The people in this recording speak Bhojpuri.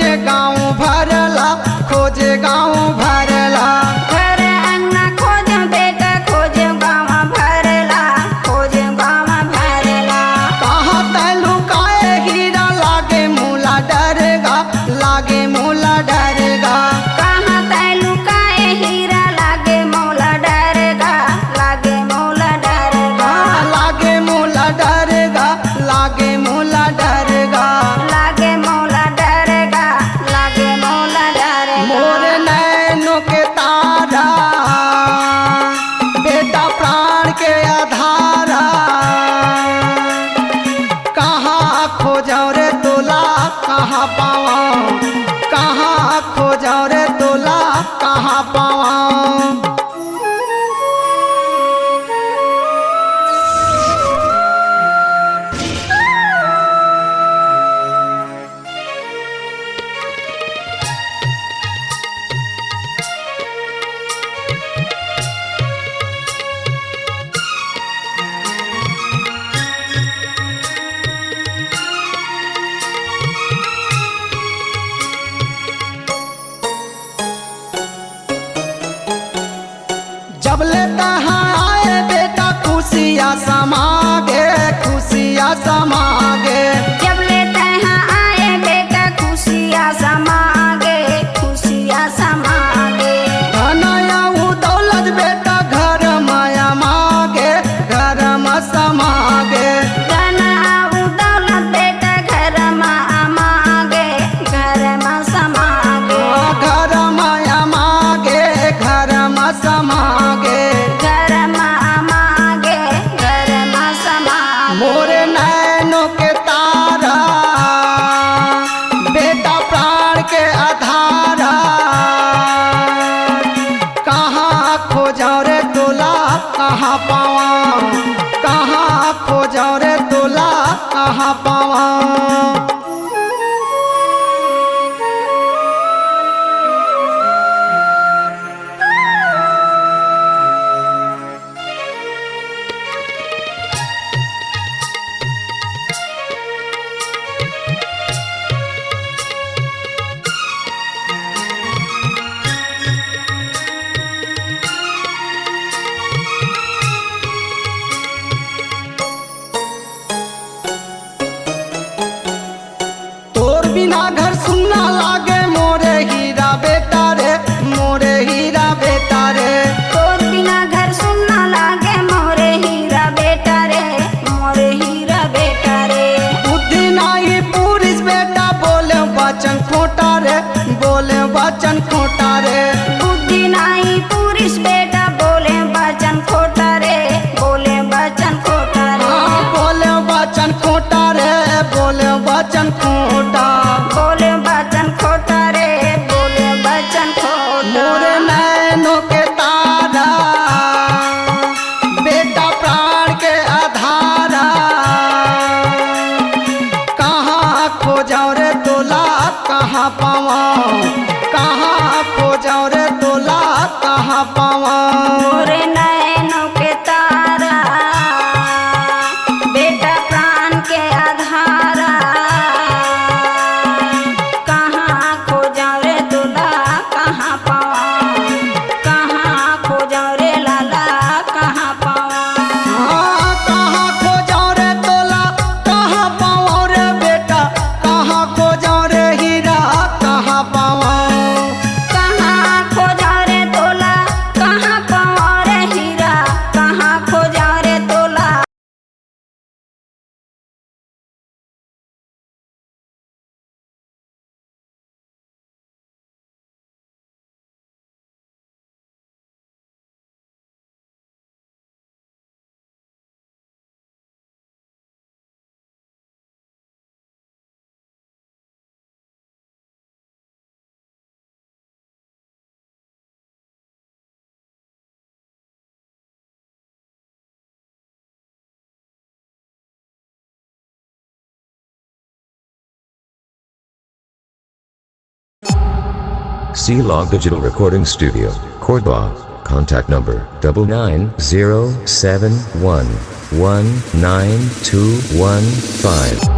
खोजे गाँव भरला, खोजे गाँव भरला। घर अंगना खोजे बेटा खोजे गाँव भरला, खोजे गाँव भरला। कहाँ तलुकाए हीरा लागे मूला डरगा, लागे मूला डरगा। कहाँ तलुकाए हीरा लागे मौला डरगा, लागे मौला डरगा। लागे मूला डरगा, लागे मूला डरगा। लागे मौला डरगा, लागे मौला डरगा। मोर नैनों के तारा बेटा प्राण के आधारा। कहाँ खोजो रे तोला कहाँ पावा, कहाँ खोजो रे तोला कहाँ पावा। जब लेता आए बेटा खुशियाँ समागे, खुशियाँ समागे। जब लेते हैं आए बेटा खुशियाँ समागे, खुशियाँ समागे। धनया वो दौलत बेटा घर माया मागे, घर में समागे। धना वो दौलत बेटा घर में मांगे, घर में समागे। घर माया मागे, घर में समागे। घर में मांगे, घर में समागे। मोरे नैनों के तारा बेटा प्राण के आधारा। कहाँ खोजो रे तोला कहाँ पावा, कहाँ खोजो रे तोला कहाँ पावा। तोर बिना घर सुनना लागे मोरे हीरा बेटा रे, मोरे हीरा बेटा रे। तोर बिना घर सुनना लागे मोरे हीरा बेटा रे, मोरे हीरा बेटा रे। बुद्धि नाही पुरुष बेटा बोले वचन खोटा रे, बोले वचन खोटा रे। बुद्धि नहीं पुरुष बेटा बोले वचन खोटा रे, बोले वचन खोटा रे। हाँ बोले वचन खोटा रे, बोले वचन खोटा। बोले वचन खोटा रे, बोले वचन खोटा। मोरे नैनों के तारा बेटा प्राण के आधारा। कहाँ खोजो रे तोला कहाँ पावा, कहाँ खोजो रे तोला कहाँ पावा। मोरे नैनों के तारा बेटा प्राण के आधारा। कहाँ खोजा रे दूल्हा कहाँ पावा, कहाँ खोजा रे लाला कहाँ पावा। हाँ कहाँ खोजो रे तोला कहाँ पावा रे बेटा, कहाँ खोजो रे हीरा कहाँ पावा। कहाँ खोजा रे दूल्हा कहाँ पावा रे हीरा, कहाँ खोजा रे दूल्हा। C-Log Digital Recording Studio, Cordoba. Contact number 99071192115.